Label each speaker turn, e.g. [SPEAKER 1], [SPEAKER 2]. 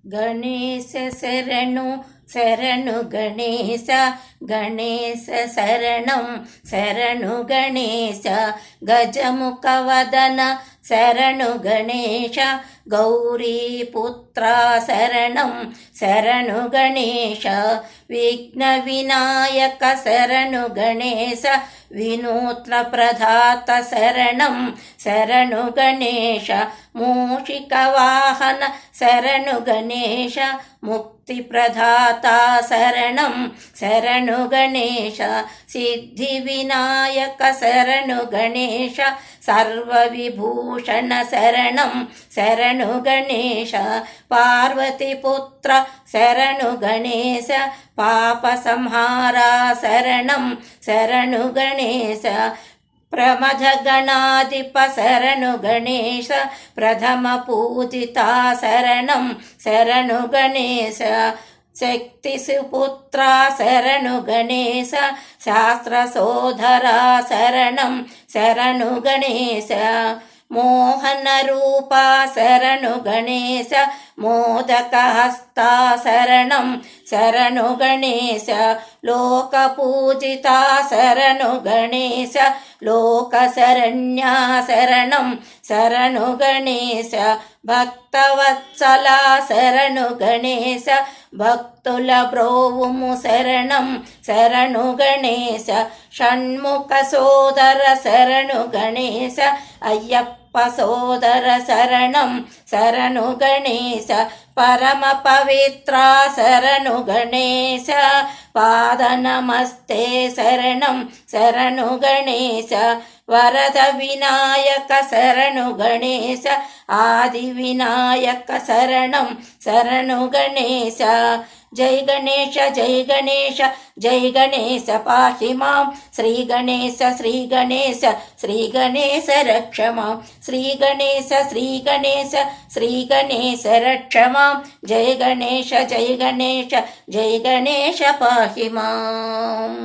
[SPEAKER 1] ಗಣೇಶ ಶರಣು ಶರಣು ಗಣೇಶ ಗಣೇಶ ಶರಣಂ ಶರಣು ಗಣೇಶ ಗಜಮುಖವದನ ಶರಣು ಗಣೇಶ ಗೌರಿ ಪುತ್ರ ಶರಣಂ ಶರಣು ಗಣೇಶ ವಿಘ್ನ ವಿನಾಯಕ ಶರಣು ಗಣೇಶ ವಿನೂತ್ನ ಪ್ರದಾತ ಶರಣಂ ಶರಣು ಗಣೇಶ ಮೂಷಿಕ ವಾಹನ ಶರಣು ಗಣೇಶ ಮುಕ್ತಿ ಪ್ರದಾತ ಶರಣಂ ಶರಣು ಗಣೇಶ ಸಿದ್ಧಿ ವಿನಾಯಕ ಶರಣು ಗಣೇಶ ಸರ್ವ ವಿಭೂಷಣ ಶರಣಂ ಶರಣು ಗಣೇಶ ಪಾರ್ವತಿ ಪುತ್ರ ಶರಣು ಗಣೇಶ ಪಾಪ ಸಂಹಾರ ಶರಣಂ ಶರಣು ಗಣೇಶ ಪ್ರಮಥ ಗಣಾಧಿಪ ಶರಣು ಗಣೇಶ ಪ್ರಥಮ ಪೂಜಿತ ಶರಣಂ ಶರಣು ಗಣೇಶ ಶಕ್ತಿ ಸುಪುತ್ರ ಶರಣು ಗಣೇಶ ಶಾಸ್ತ್ರ ಸೋದರ ಶರಣಂ ಶರಣು ಗಣೇಶ ಮೋಹನ ರೂಪ ಶರಣು ಗಣೇಶ ಮೋದಕ ಹಸ್ತ ಶರಣಂ ಶರಣು ಗಣೇಶ ಲೋಕ ಪೂಜಿತ ಶರಣು ಗಣೇಶ ಲೋಕ ಶರಣ್ಯ ಶರಣಂ ಶರಣು ಗಣೇಶ ಭಕ್ತವತ್ಸಲ ಶರಣು ಗಣೇಶ ಭಕ್ತುಲ ಬ್ರೋವುಮು ಶರಣಂ ಶರಣು ಗಣೇಶ ಷಣ್ಮುಖ ಸೋದರ ಶರಣು ಗಣೇಶ ಅಯ್ಯಪ್ಪ ಸೋದರ ಶರಣಂ ಶರಣು ಗಣೇಶ ಪರಮ ಪವಿತ್ರ ಶರಣು ಗಣೇಶ ಪಾದ ನಮಸ್ತೆ ಶರಣಂ ಶರಣು ಗಣೇಶ ವರದ ವಿನಾಯಕ ಶರಣು ಗಣೇಶ ಆದಿ ವಿನಾಯಕ ಶರಣಂ ಶರಣು ಗಣೇಶ ಜೈ ಗಣೇಶ ಜೈ ಗಣೇಶ ಜೈ ಗಣೇಶ ಪಾಹಿ ಮಾಂ ಶ್ರೀ ಗಣೇಶ ಶ್ರೀ ಗಣೇಶ ಶ್ರೀ ಗಣೇಶ ರಕ್ಷ ಮಾಂ ಶ್ರೀ ಗಣೇಶ ಶ್ರೀ ಗಣೇಶ ಶ್ರೀ ಗಣೇಶ ರಕ್ಷ ಮಾಂ ಜೈ ಗಣೇಶ ಜೈ ಗಣೇಶ ಜೈ ಗಣೇಶ ಪಾಹಿ ಮಾಂ.